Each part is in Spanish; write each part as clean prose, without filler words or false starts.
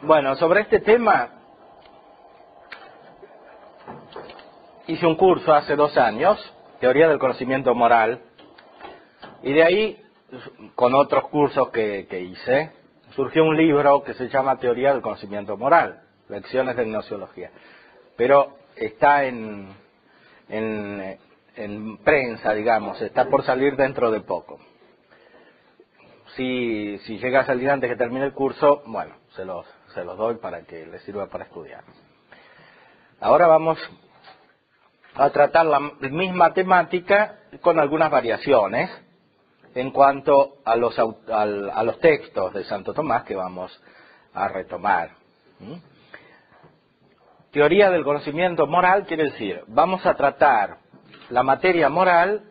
Bueno, sobre este tema hice un curso hace 2 años, Teoría del Conocimiento Moral, y de ahí, con otros cursos que hice, surgió un libro que se llama Teoría del Conocimiento Moral, Lecciones de Gnoseología, pero está en prensa, digamos, está por salir dentro de poco. Si llega a salir antes que termine el curso, bueno, se los doy para que les sirva para estudiar. Ahora vamos a tratar la misma temática con algunas variaciones en cuanto a los textos de Santo Tomás que vamos a retomar. Teoría del conocimiento moral quiere decir, vamos a tratar la materia moral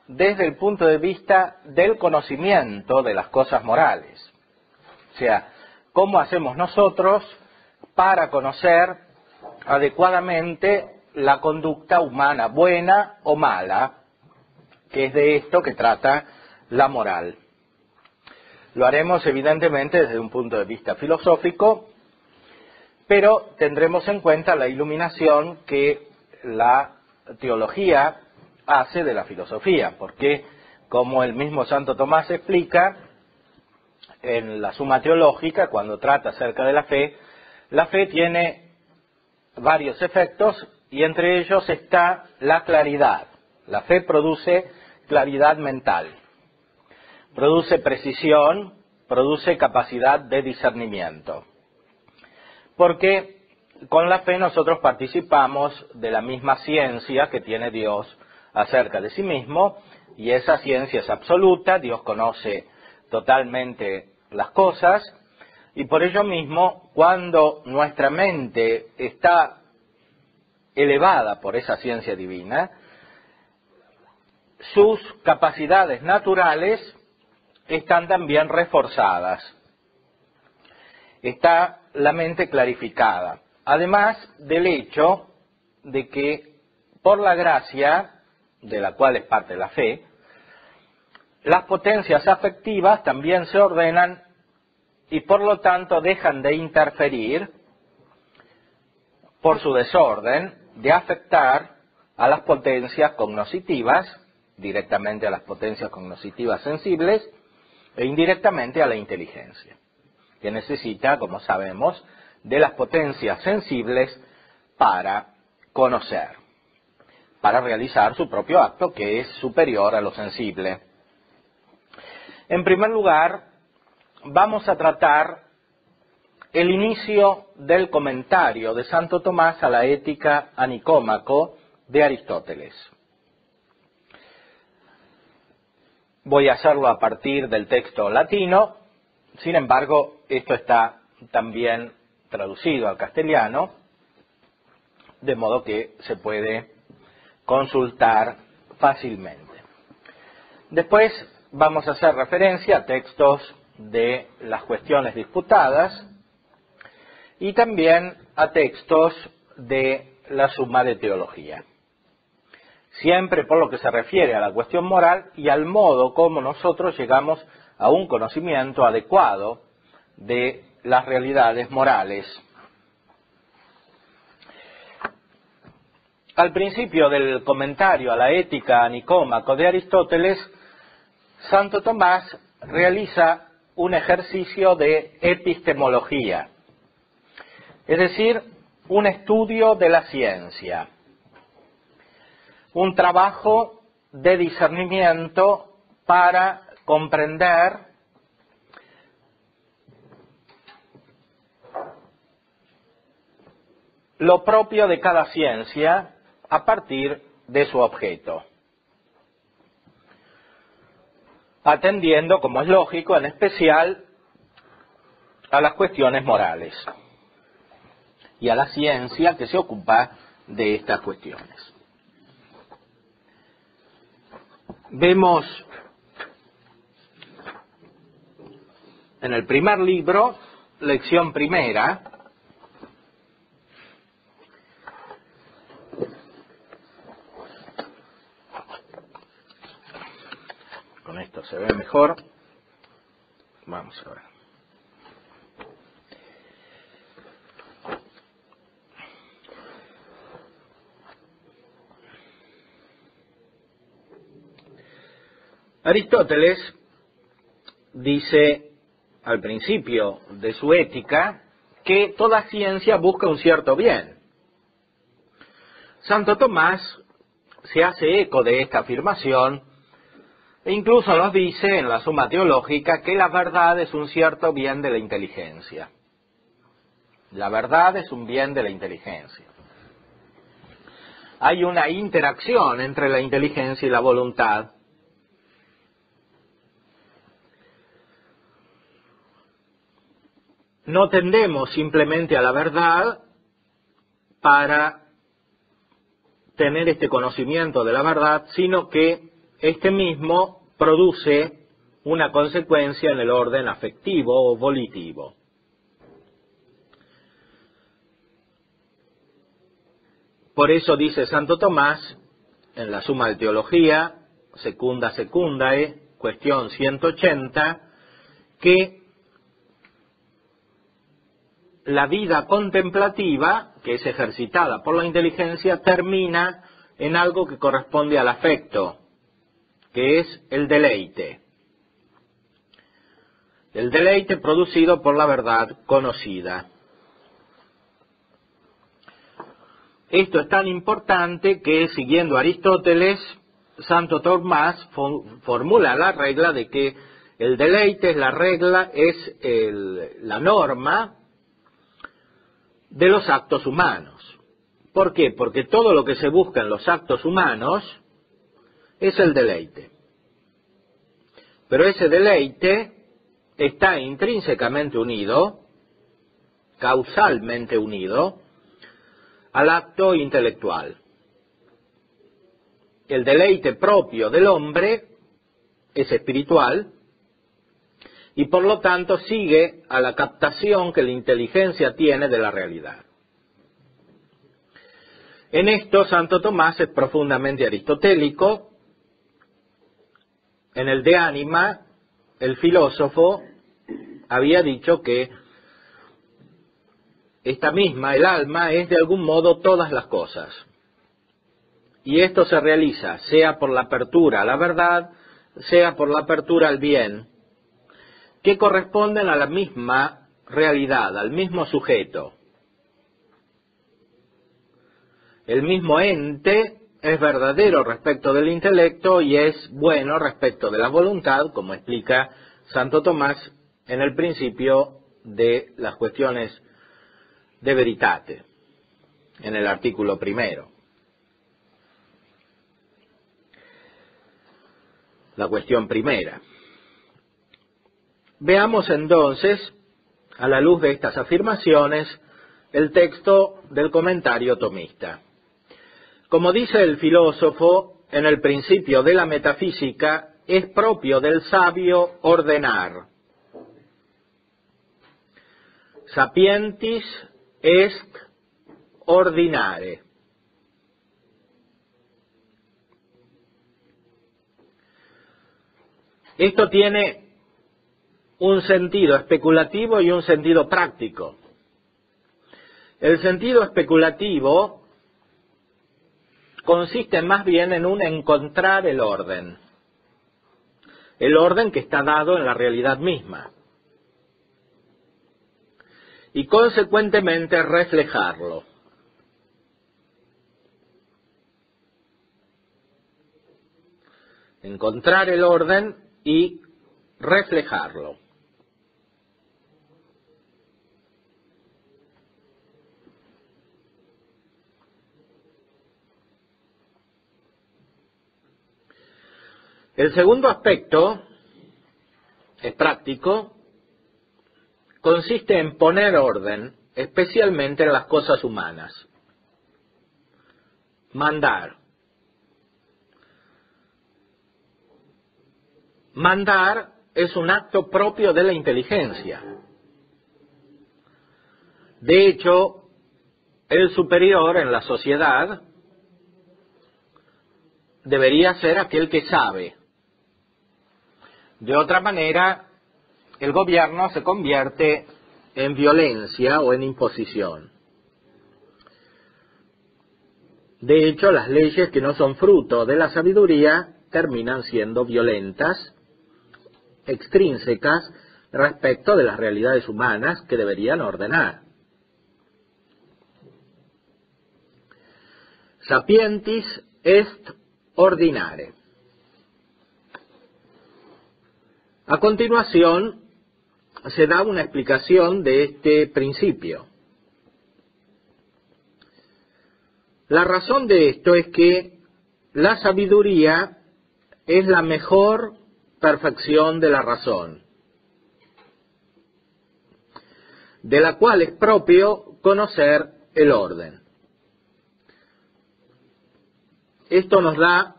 desde el punto de vista del conocimiento de las cosas morales. O sea, cómo hacemos nosotros para conocer adecuadamente la conducta humana, buena o mala, que es de esto que trata la moral. Lo haremos evidentemente desde un punto de vista filosófico, pero tendremos en cuenta la iluminación que la teología hace de la filosofía, porque como el mismo Santo Tomás explica en la Suma Teológica, cuando trata acerca de la fe tiene varios efectos y entre ellos está la claridad. La fe produce claridad mental, produce precisión, produce capacidad de discernimiento. Porque con la fe nosotros participamos de la misma ciencia que tiene Dios acerca de sí mismo, y esa ciencia es absoluta, Dios conoce totalmente las cosas, y por ello mismo, cuando nuestra mente está elevada por esa ciencia divina, sus capacidades naturales están también reforzadas. Está la mente clarificada, además del hecho de que por la gracia, de la cual es parte la fe, las potencias afectivas también se ordenan y por lo tanto dejan de interferir por su desorden, de afectar a las potencias cognoscitivas, directamente a las potencias cognoscitivas sensibles e indirectamente a la inteligencia, que necesita, como sabemos, de las potencias sensibles para conocer, para realizar su propio acto que es superior a lo sensible. En primer lugar, vamos a tratar el inicio del comentario de Santo Tomás a la Ética a Nicómaco de Aristóteles. Voy a hacerlo a partir del texto latino, sin embargo, esto está también traducido al castellano, de modo que se puede consultar fácilmente. Después vamos a hacer referencia a textos de las cuestiones disputadas y también a textos de la Suma de Teología. Siempre por lo que se refiere a la cuestión moral y al modo como nosotros llegamos a un conocimiento adecuado de las realidades morales. Al principio del comentario a la Ética a Nicómaco de Aristóteles, Santo Tomás realiza un ejercicio de epistemología, es decir, un estudio de la ciencia, un trabajo de discernimiento para comprender lo propio de cada ciencia a partir de su objeto, atendiendo, como es lógico, en especial a las cuestiones morales y a la ciencia que se ocupa de estas cuestiones. Vemos en el primer libro, lección primera, con esto se ve mejor, vamos a ver. Aristóteles dice al principio de su Ética que toda ciencia busca un cierto bien. Santo Tomás se hace eco de esta afirmación e incluso nos dice en la Suma Teológica que la verdad es un cierto bien de la inteligencia. La verdad es un bien de la inteligencia. Hay una interacción entre la inteligencia y la voluntad. No tendemos simplemente a la verdad para tener este conocimiento de la verdad, sino que este mismo produce una consecuencia en el orden afectivo o volitivo. Por eso dice Santo Tomás, en la Suma de Teología, Secunda Secundae, cuestión 180, que la vida contemplativa, que es ejercitada por la inteligencia, termina en algo que corresponde al afecto, que es el deleite. El deleite producido por la verdad conocida. Esto es tan importante que, siguiendo a Aristóteles, Santo Tomás formula la regla de que el deleite es la regla, es la norma de los actos humanos. ¿Por qué? Porque todo lo que se busca en los actos humanos es el deleite. Pero ese deleite está intrínsecamente unido, causalmente unido, al acto intelectual. El deleite propio del hombre es espiritual y por lo tanto sigue a la captación que la inteligencia tiene de la realidad. En esto Santo Tomás es profundamente aristotélico. En el De Anima, el filósofo había dicho que esta misma, el alma, es de algún modo todas las cosas. Y esto se realiza, sea por la apertura a la verdad, sea por la apertura al bien, que corresponden a la misma realidad, al mismo sujeto. El mismo ente es verdadero respecto del intelecto y es bueno respecto de la voluntad, como explica Santo Tomás en el principio de las cuestiones de veritate, en el artículo primero. La cuestión primera. Veamos entonces, a la luz de estas afirmaciones, el texto del comentario tomista. Como dice el filósofo, en el principio de la metafísica, es propio del sabio ordenar. Sapientis est ordinare. Esto tiene un sentido especulativo y un sentido práctico. El sentido especulativo consiste más bien en encontrar el orden que está dado en la realidad misma, y consecuentemente reflejarlo. Encontrar el orden y reflejarlo. El segundo aspecto es práctico, consiste en poner orden, especialmente en las cosas humanas. Mandar. Mandar es un acto propio de la inteligencia. De hecho, el superior en la sociedad debería ser aquel que sabe. De otra manera, el gobierno se convierte en violencia o en imposición. De hecho, las leyes que no son fruto de la sabiduría terminan siendo violentas, extrínsecas respecto de las realidades humanas que deberían ordenar. Sapientis est ordinare. A continuación, se da una explicación de este principio. La razón de esto es que la sabiduría es la mejor perfección de la razón, de la cual es propio conocer el orden. Esto nos da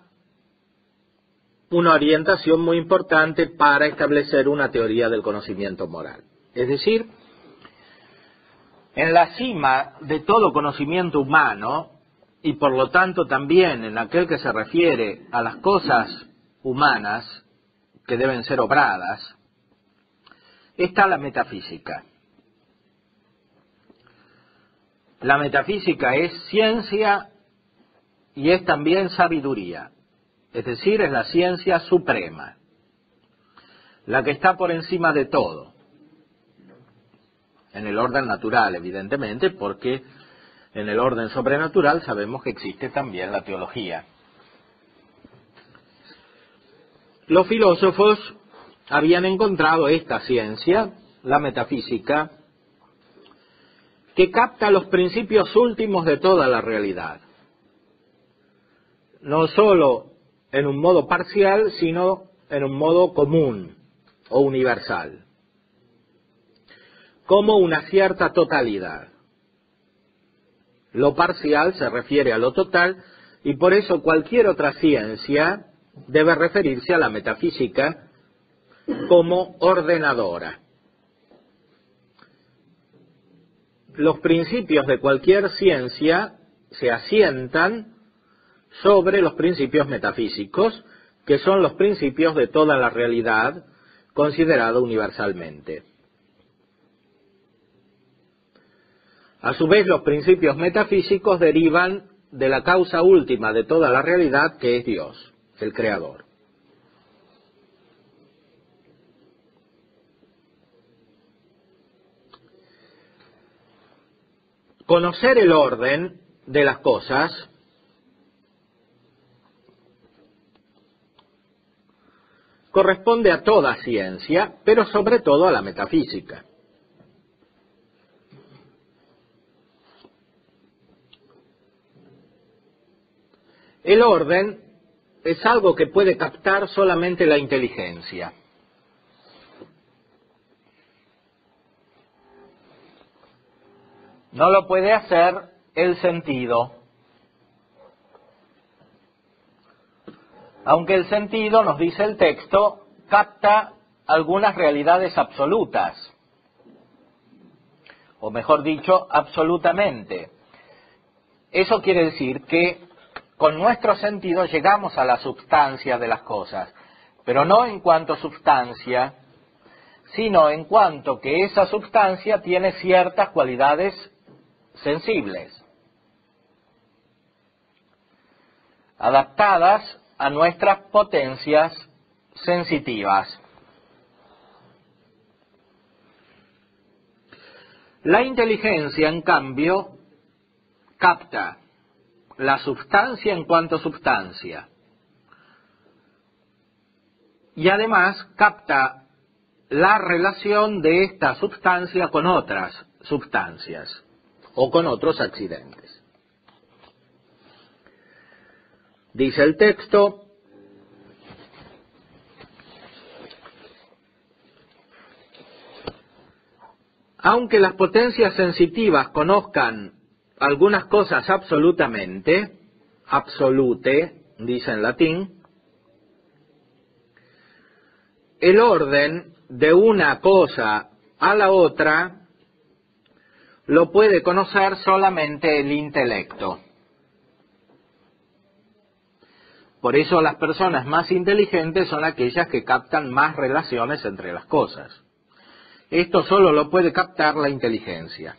una orientación muy importante para establecer una teoría del conocimiento moral. Es decir, en la cima de todo conocimiento humano, y por lo tanto también en aquel que se refiere a las cosas humanas que deben ser obradas, está la metafísica. La metafísica es ciencia y es también sabiduría, es decir, es la ciencia suprema, la que está por encima de todo, en el orden natural, evidentemente, porque en el orden sobrenatural sabemos que existe también la teología. Los filósofos habían encontrado esta ciencia, la metafísica, que capta los principios últimos de toda la realidad, no sólo en un modo parcial, sino en un modo común o universal, como una cierta totalidad. Lo parcial se refiere a lo total y por eso cualquier otra ciencia debe referirse a la metafísica como ordenadora. Los principios de cualquier ciencia se asientan sobre los principios metafísicos, que son los principios de toda la realidad considerada universalmente. A su vez, los principios metafísicos derivan de la causa última de toda la realidad, que es Dios, el Creador. Conocer el orden de las cosas corresponde a toda ciencia, pero sobre todo a la metafísica. El orden es algo que puede captar solamente la inteligencia. No lo puede hacer el sentido. Aunque el sentido, nos dice el texto, capta algunas realidades absolutas, o mejor dicho, absolutamente. Eso quiere decir que con nuestro sentido llegamos a la substancia de las cosas, pero no en cuanto substancia, sino en cuanto que esa substancia tiene ciertas cualidades sensibles, adaptadas a nuestras potencias sensitivas. La inteligencia, en cambio, capta la substancia en cuanto substancia y además capta la relación de esta substancia con otras substancias o con otros accidentes. Dice el texto: aunque las potencias sensitivas conozcan algunas cosas absolutamente, absolute, dice en latín, el orden de una cosa a la otra lo puede conocer solamente el intelecto. Por eso las personas más inteligentes son aquellas que captan más relaciones entre las cosas. Esto solo lo puede captar la inteligencia.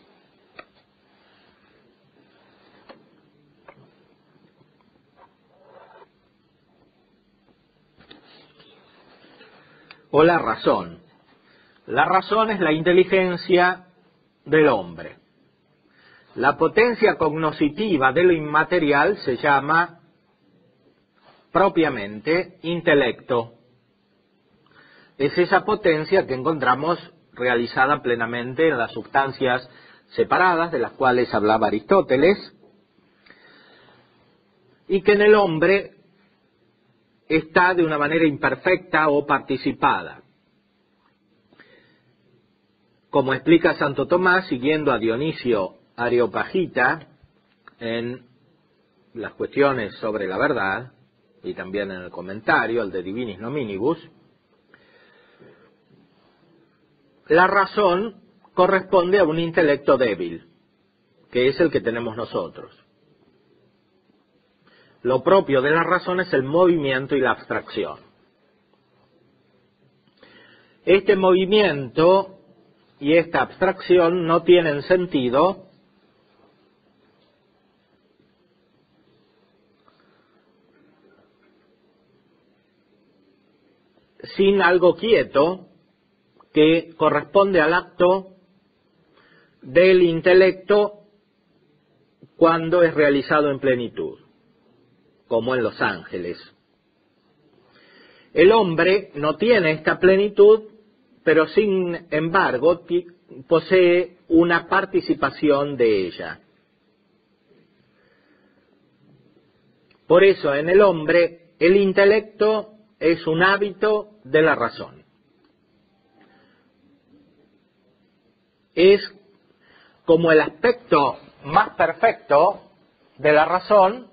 o la razón. La razón es la inteligencia del hombre. La potencia cognoscitiva de lo inmaterial se llama propiamente intelecto. Es esa potencia que encontramos realizada plenamente en las sustancias separadas, de las cuales hablaba Aristóteles, y que en el hombre está de una manera imperfecta o participada. Como explica Santo Tomás, siguiendo a Dionisio Areopagita en las cuestiones sobre la verdad, y también en el comentario, el de Divinis Nominibus, la razón corresponde a un intelecto débil, que es el que tenemos nosotros. Lo propio de la razón es el movimiento y la abstracción. Este movimiento y esta abstracción no tienen sentido sin algo quieto que corresponde al acto del intelecto cuando es realizado en plenitud, como en los ángeles. El hombre no tiene esta plenitud, pero sin embargo posee una participación de ella. Por eso en el hombre el intelecto es un hábito de la razón. Es como el aspecto más perfecto de la razón,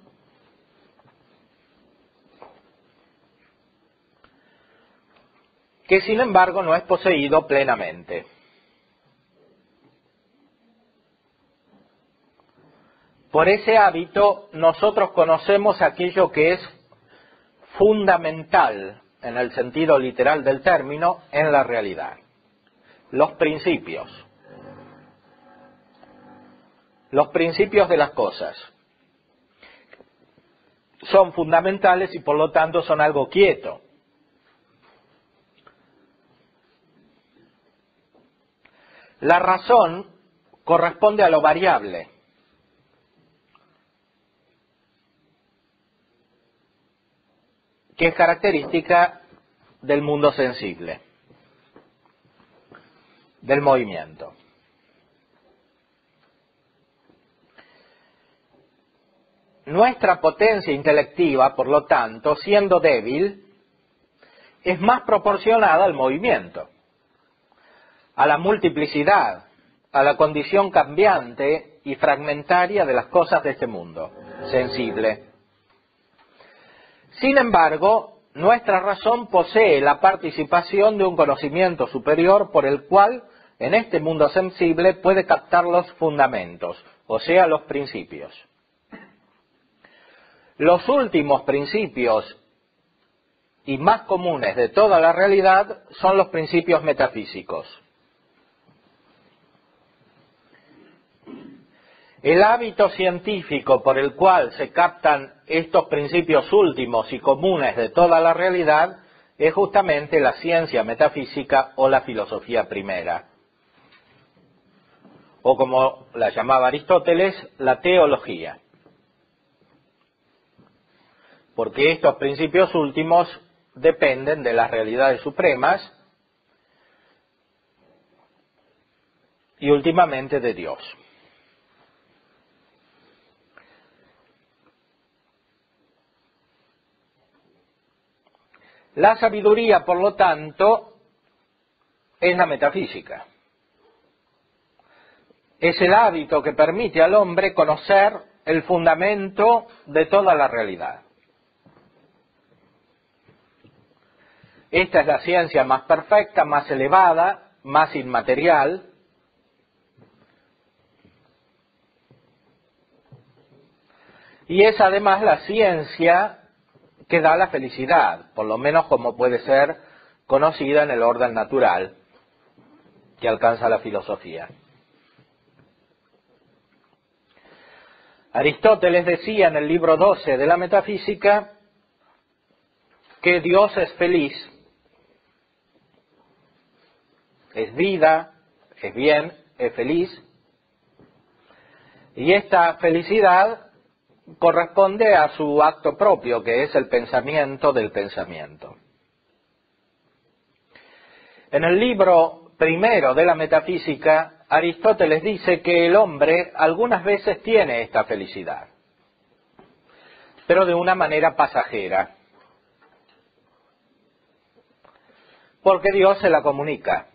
que sin embargo no es poseído plenamente. Por ese hábito nosotros conocemos aquello que es fundamental, en el sentido literal del término, en la realidad. Los principios. Los principios de las cosas son fundamentales y por lo tanto son algo quieto. La razón corresponde a lo variable. Que es característica del mundo sensible, del movimiento. Nuestra potencia intelectiva, por lo tanto, siendo débil, es más proporcionada al movimiento, a la multiplicidad, a la condición cambiante y fragmentaria de las cosas de este mundo sensible. Sin embargo, nuestra razón posee la participación de un conocimiento superior por el cual, en este mundo sensible, puede captar los fundamentos, o sea, los principios. Los últimos principios y más comunes de toda la realidad son los principios metafísicos. El hábito científico por el cual se captan estos principios últimos y comunes de toda la realidad es justamente la ciencia metafísica o la filosofía primera, o como la llamaba Aristóteles, la teología. Porque estos principios últimos dependen de las realidades supremas y últimamente de Dios. La sabiduría, por lo tanto, es la metafísica. Es el hábito que permite al hombre conocer el fundamento de toda la realidad. Esta es la ciencia más perfecta, más elevada, más inmaterial. Y es además la ciencia que da la felicidad, por lo menos como puede ser conocida en el orden natural que alcanza la filosofía. Aristóteles decía en el libro 12 de la Metafísica que Dios es feliz es vida, es bien, es feliz. Y esta felicidad corresponde a su acto propio, que es el pensamiento del pensamiento. En el libro primero de la Metafísica, Aristóteles dice que el hombre algunas veces tiene esta felicidad, pero de una manera pasajera, porque Dios se la comunica.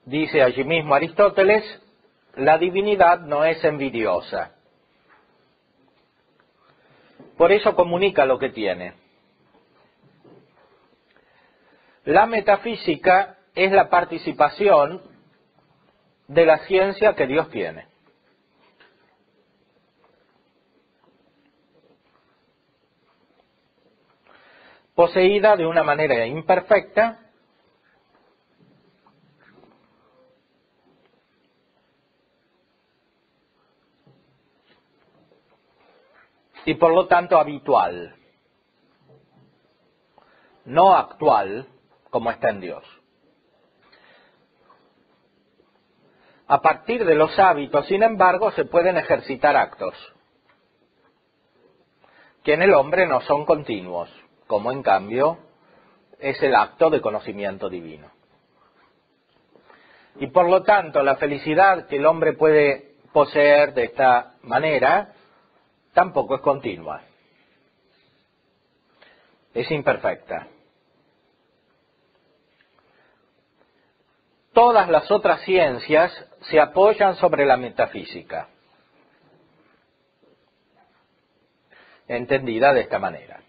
Dice allí mismo Aristóteles, la divinidad no es envidiosa, por eso comunica lo que tiene. La metafísica es la participación de la ciencia que Dios tiene. Poseída de una manera imperfecta, y por lo tanto habitual, no actual como está en Dios. A partir de los hábitos, sin embargo, se pueden ejercitar actos que en el hombre no son continuos, como en cambio es el acto de conocimiento divino. Y por lo tanto, la felicidad que el hombre puede poseer de esta manera tampoco es continua, es imperfecta. Todas las otras ciencias se apoyan sobre la metafísica, entendida de esta manera.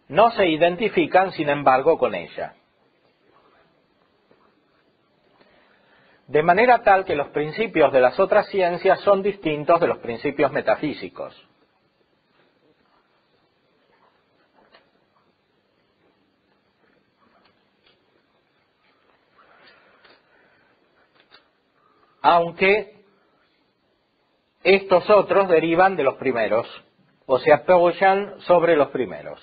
No se identifican, sin embargo, con ella. De manera tal que los principios de las otras ciencias son distintos de los principios metafísicos. Aunque estos otros derivan de los primeros, o se apoyan sobre los primeros.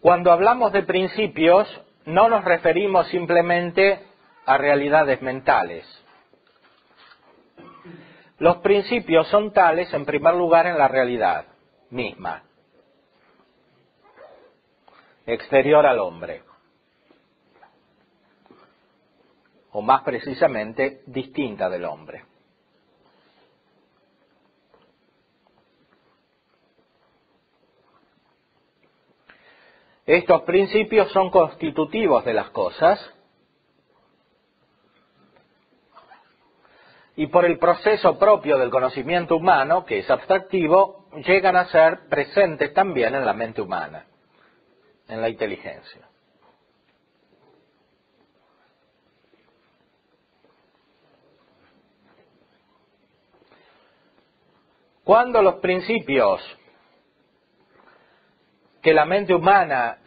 Cuando hablamos de principios, no nos referimos simplemente a realidades mentales. Los principios son tales, en primer lugar, en la realidad misma, exterior al hombre, o más precisamente, distinta del hombre. Estos principios son constitutivos de las cosas y por el proceso propio del conocimiento humano, que es abstractivo, llegan a ser presentes también en la mente humana, en la inteligencia. Cuando los principios que la mente humana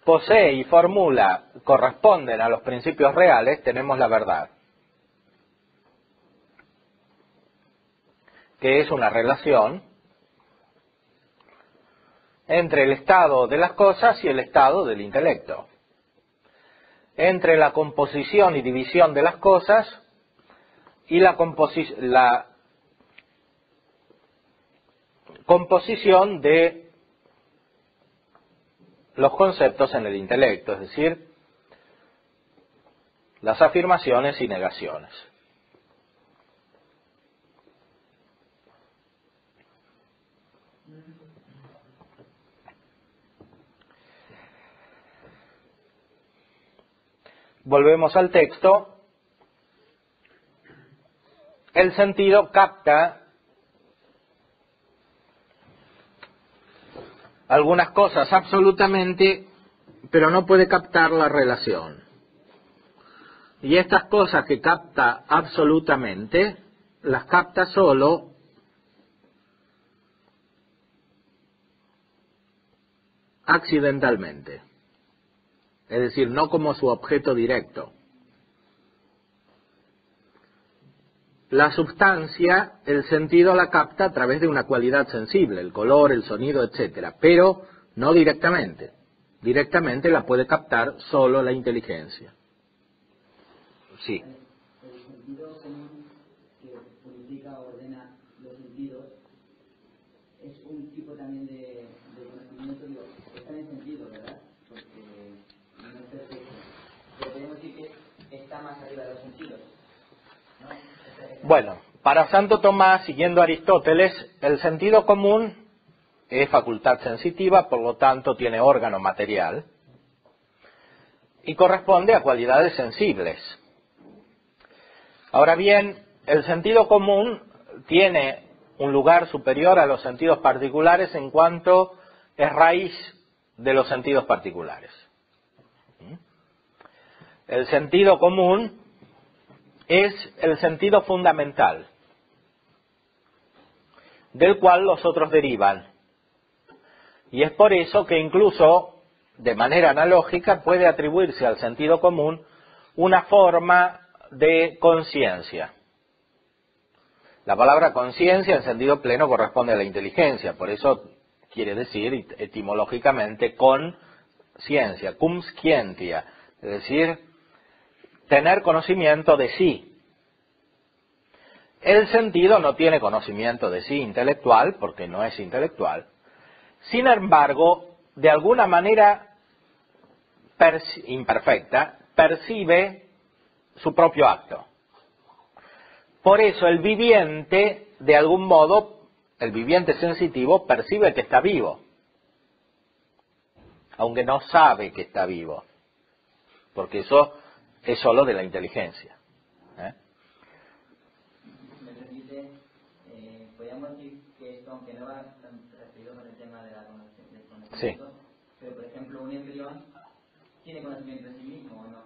posee y formula corresponden a los principios reales, tenemos la verdad, que es una relación entre el estado de las cosas y el estado del intelecto, entre la composición y división de las cosas y la composición de los conceptos en el intelecto, es decir, las afirmaciones y negaciones. Volvemos al texto. El sentido capta algunas cosas absolutamente, pero no puede captar la relación. Y estas cosas que capta absolutamente, las capta solo accidentalmente. Es decir, no como su objeto directo. la sustancia, el sentido la capta a través de una cualidad sensible, el color, el sonido, etcétera, pero no directamente. Directamente la puede captar solo la inteligencia. Sí. El sentido común que purifica, ordena los sentidos, es un tipo también de conocimiento, digo, está en el sentido, ¿verdad? Porque no es perfecto. Pero podemos decir que está más arriba de los sentidos, ¿no? Bueno, para Santo Tomás, siguiendo a Aristóteles, el sentido común es facultad sensitiva, por lo tanto tiene órgano material y corresponde a cualidades sensibles. Ahora bien, el sentido común tiene un lugar superior a los sentidos particulares en cuanto es raíz de los sentidos particulares. El sentido común es el sentido fundamental, del cual los otros derivan. Y es por eso que incluso, de manera analógica, puede atribuirse al sentido común una forma de conciencia. La palabra conciencia en sentido pleno corresponde a la inteligencia, por eso quiere decir etimológicamente con ciencia, cum scientia, es decir, tener conocimiento de sí. El sentido no tiene conocimiento de sí intelectual, porque no es intelectual. Sin embargo, de alguna manera imperfecta, percibe su propio acto. Por eso el viviente, de algún modo, el viviente sensitivo percibe que está vivo, aunque no sabe que está vivo, porque eso es solo de la inteligencia. Me permite, podríamos decir que esto, aunque no va referido con el tema de la del conocimiento, Sí. Pero por ejemplo un embrión tiene conocimiento de sí mismo, ¿o no?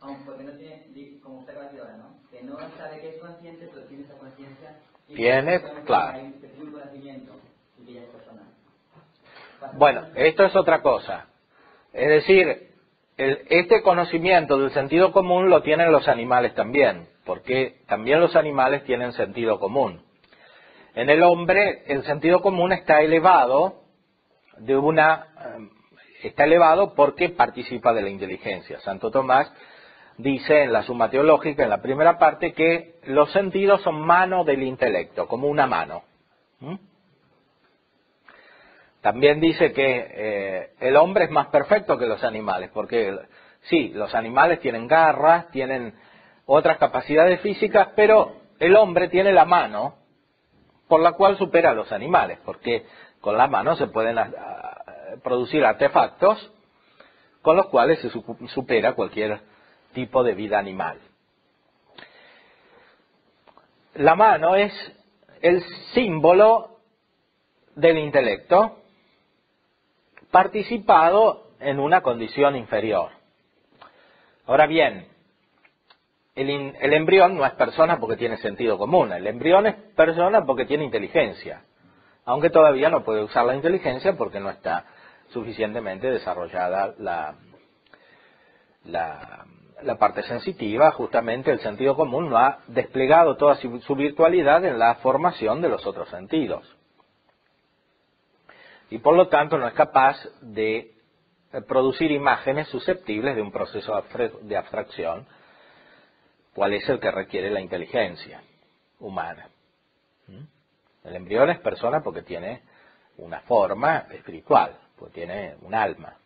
Aunque porque no tiene, como usted acaba de decir ahora, ¿no? Que no sabe que es consciente, pero tiene esa conciencia. Tiene, claro. Hay un conocimiento y que ya es personal. Bueno, esto es otra cosa. Es decir, este conocimiento del sentido común lo tienen los animales también, porque también los animales tienen sentido común. En el hombre el sentido común está elevado porque participa de la inteligencia. Santo Tomás dice en la Summa Teológica, en la primera parte, que los sentidos son mano del intelecto, como una mano. También dice que el hombre es más perfecto que los animales, porque sí, los animales tienen garras, tienen otras capacidades físicas, pero el hombre tiene la mano, por la cual supera a los animales, porque con la mano se pueden producir artefactos con los cuales se supera cualquier tipo de vida animal. La mano es el símbolo del intelecto participado en una condición inferior. Ahora bien, el embrión no es persona porque tiene sentido común, el embrión es persona porque tiene inteligencia, aunque todavía no puede usar la inteligencia porque no está suficientemente desarrollada la parte sensitiva. Justamente el sentido común no ha desplegado toda su virtualidad en la formación de los otros sentidos. Y por lo tanto no es capaz de producir imágenes susceptibles de un proceso de abstracción, cuál es el que requiere la inteligencia humana. El embrión es persona porque tiene una forma espiritual, porque tiene un alma,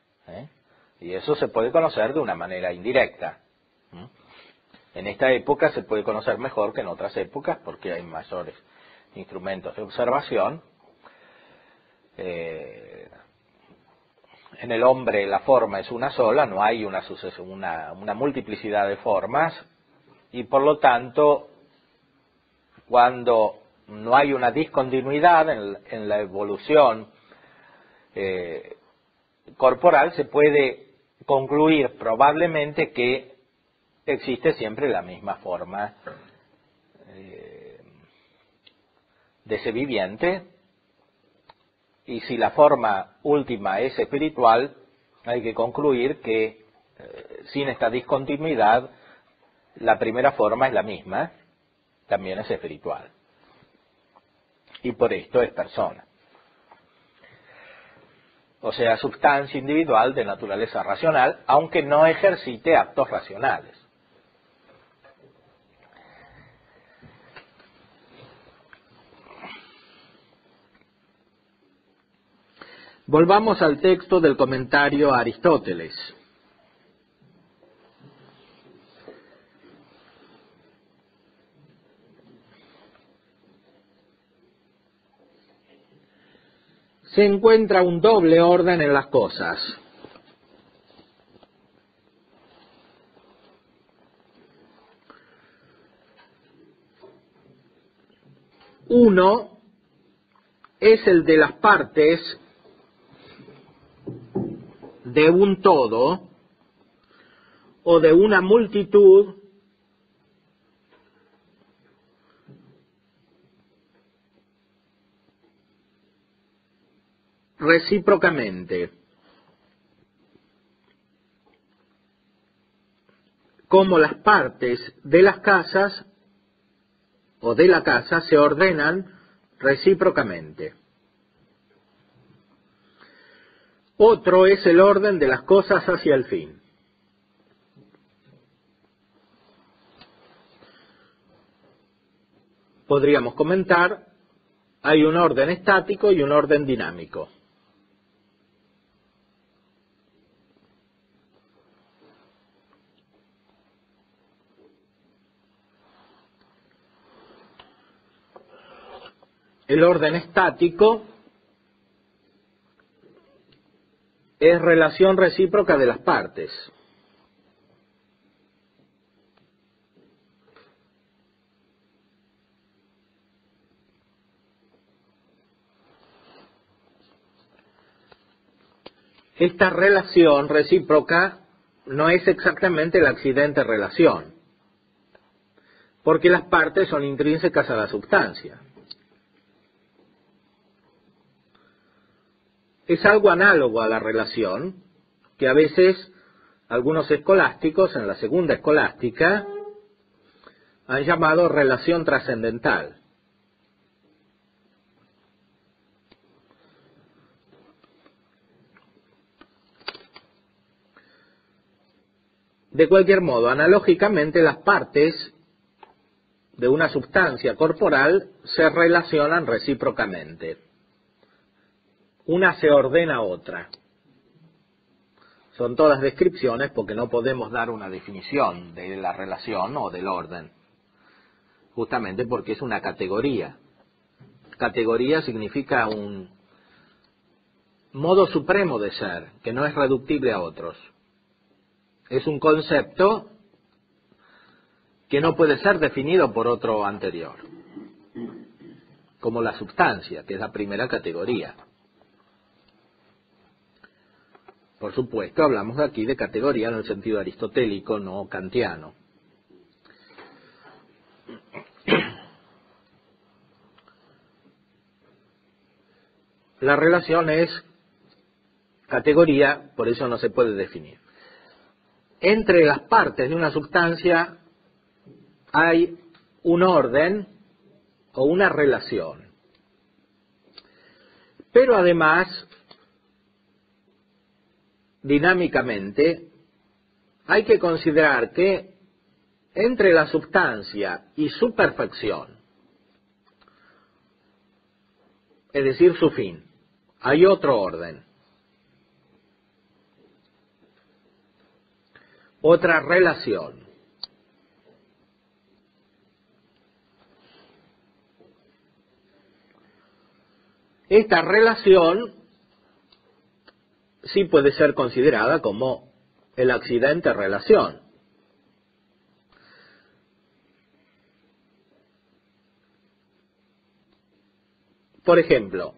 y eso se puede conocer de una manera indirecta. En esta época se puede conocer mejor que en otras épocas porque hay mayores instrumentos de observación. En el hombre la forma es una sola, no hay una multiplicidad de formas, y por lo tanto, cuando no hay una discontinuidad en la evolución corporal, se puede concluir probablemente que existe siempre la misma forma de ese viviente. Y si la forma última es espiritual, hay que concluir que sin esta discontinuidad, la primera forma es la misma, también es espiritual. Y por esto es persona. O sea, sustancia individual de naturaleza racional, aunque no ejercite actos racionales. Volvamos al texto del comentario a Aristóteles. Se encuentra un doble orden en las cosas. Uno es el de las partes de un todo o de una multitud recíprocamente, como las partes de las casas o de la casa se ordenan recíprocamente. Otro es el orden de las cosas hacia el fin. Podríamos comentar, hay un orden estático y un orden dinámico. El orden estático es relación recíproca de las partes. Esta relación recíproca no es exactamente la accidente relación, porque las partes son intrínsecas a la substancia. Es algo análogo a la relación, que a veces algunos escolásticos en la segunda escolástica han llamado relación trascendental. De cualquier modo, analógicamente las partes de una sustancia corporal se relacionan recíprocamente. Una se ordena a otra. Son todas descripciones porque no podemos dar una definición de la relación o del orden, justamente porque es una categoría. Categoría significa un modo supremo de ser, que no es reductible a otros. Es un concepto que no puede ser definido por otro anterior, como la substancia, que es la primera categoría. Por supuesto, hablamos aquí de categoría en el sentido aristotélico, no kantiano. La relación es categoría, por eso no se puede definir. Entre las partes de una sustancia hay un orden o una relación. Pero además, dinámicamente, hay que considerar que entre la sustancia y su perfección, es decir, su fin, hay otro orden, otra relación. Esta relación sí puede ser considerada como el accidente relación. Por ejemplo,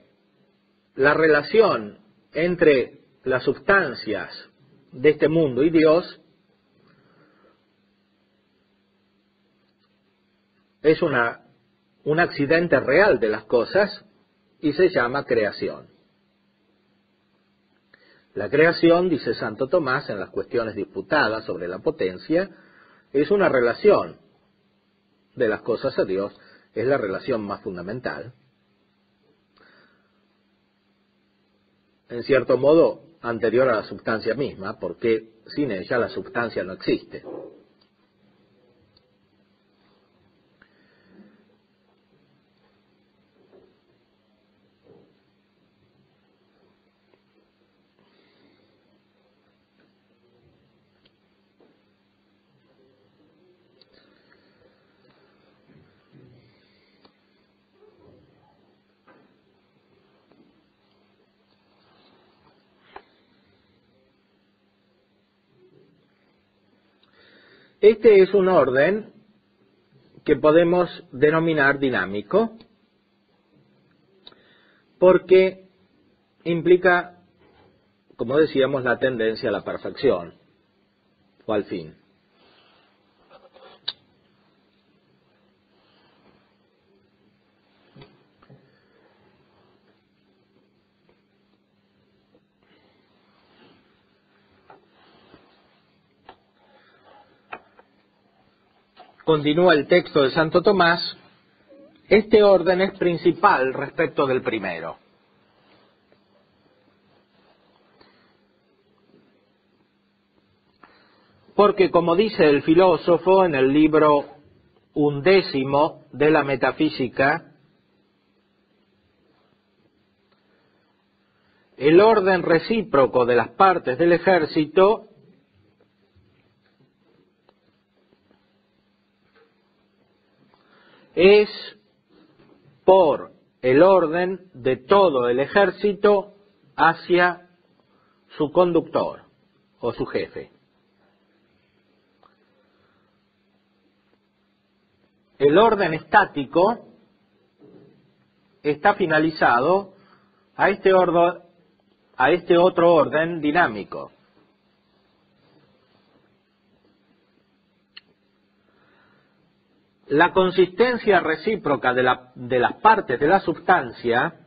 la relación entre las sustancias de este mundo y Dios es un accidente real de las cosas y se llama creación. La creación, dice Santo Tomás en las cuestiones disputadas sobre la potencia, es una relación de las cosas a Dios es la relación más fundamental. En cierto modo, anterior a la substancia misma, porque sin ella la substancia no existe. Este es un orden que podemos denominar dinámico, porque implica, como decíamos, la tendencia a la perfección o al fin. Continúa el texto de Santo Tomás: este orden es principal respecto del primero. Porque, como dice el filósofo en el libro 11 de la Metafísica, el orden recíproco de las partes del ejército es por el orden de todo el ejército hacia su conductor o su jefe. El orden estático está finalizado a este otro orden dinámico. La consistencia recíproca de las partes de la substancia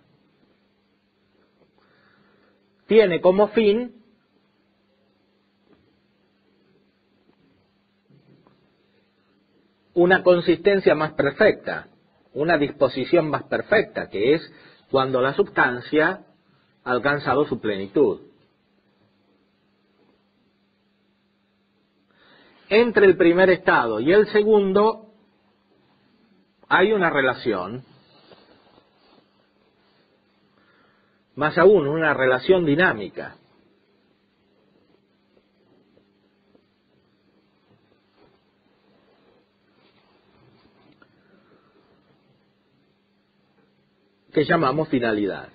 tiene como fin una consistencia más perfecta, una disposición más perfecta, que es cuando la substancia ha alcanzado su plenitud. Entre el primer estado y el segundo hay una relación, más aún una relación dinámica. Que llamamos finalidad.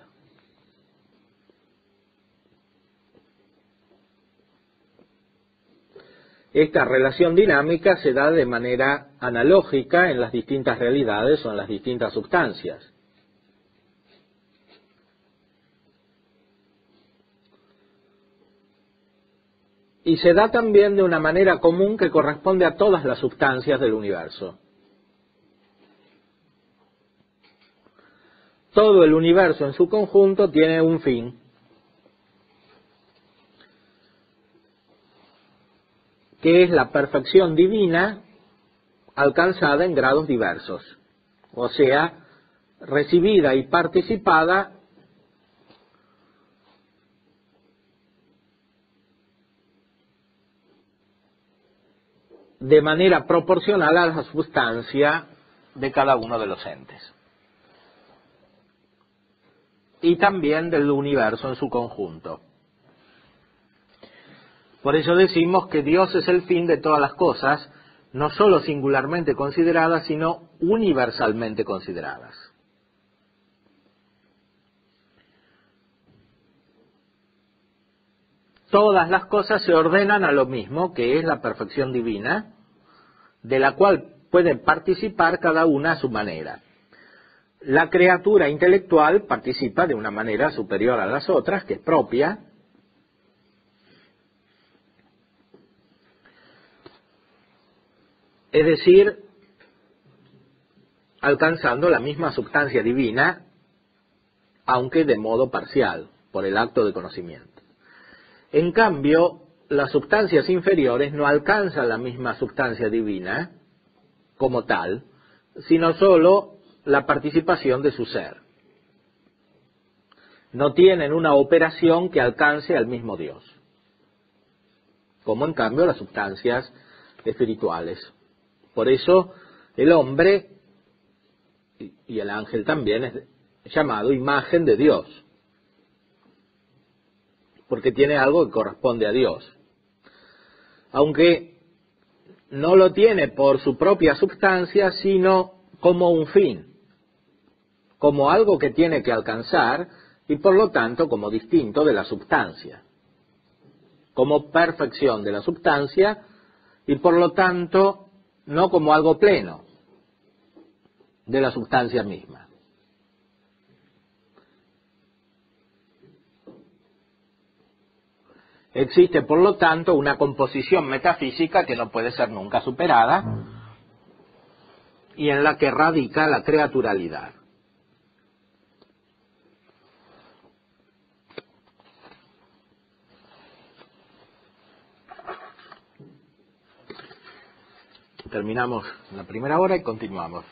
Esta relación dinámica se da de manera analógica en las distintas realidades o en las distintas sustancias. Y se da también de una manera común que corresponde a todas las sustancias del universo. Todo el universo en su conjunto tiene un fin, que es la perfección divina alcanzada en grados diversos, o sea, recibida y participada de manera proporcional a la sustancia de cada uno de los entes. Y también del universo en su conjunto. Por eso decimos que Dios es el fin de todas las cosas, no sólo singularmente consideradas, sino universalmente consideradas. Todas las cosas se ordenan a lo mismo, que es la perfección divina, de la cual pueden participar cada una a su manera. La criatura intelectual participa de una manera superior a las otras, que es propia, es decir, alcanzando la misma sustancia divina, aunque de modo parcial, por el acto de conocimiento. En cambio, las sustancias inferiores no alcanzan la misma sustancia divina como tal, sino solo la participación de su ser. No tienen una operación que alcance al mismo Dios, como en cambio las sustancias espirituales. Por eso el hombre y el ángel también es llamado imagen de Dios, porque tiene algo que corresponde a Dios. Aunque no lo tiene por su propia substancia, sino como un fin, como algo que tiene que alcanzar y por lo tanto como distinto de la substancia, como perfección de la substancia y por lo tanto no como algo pleno de la substancia misma. Existe, por lo tanto, una composición metafísica que no puede ser nunca superada y en la que radica la creaturalidad. Terminamos la primera hora y continuamos.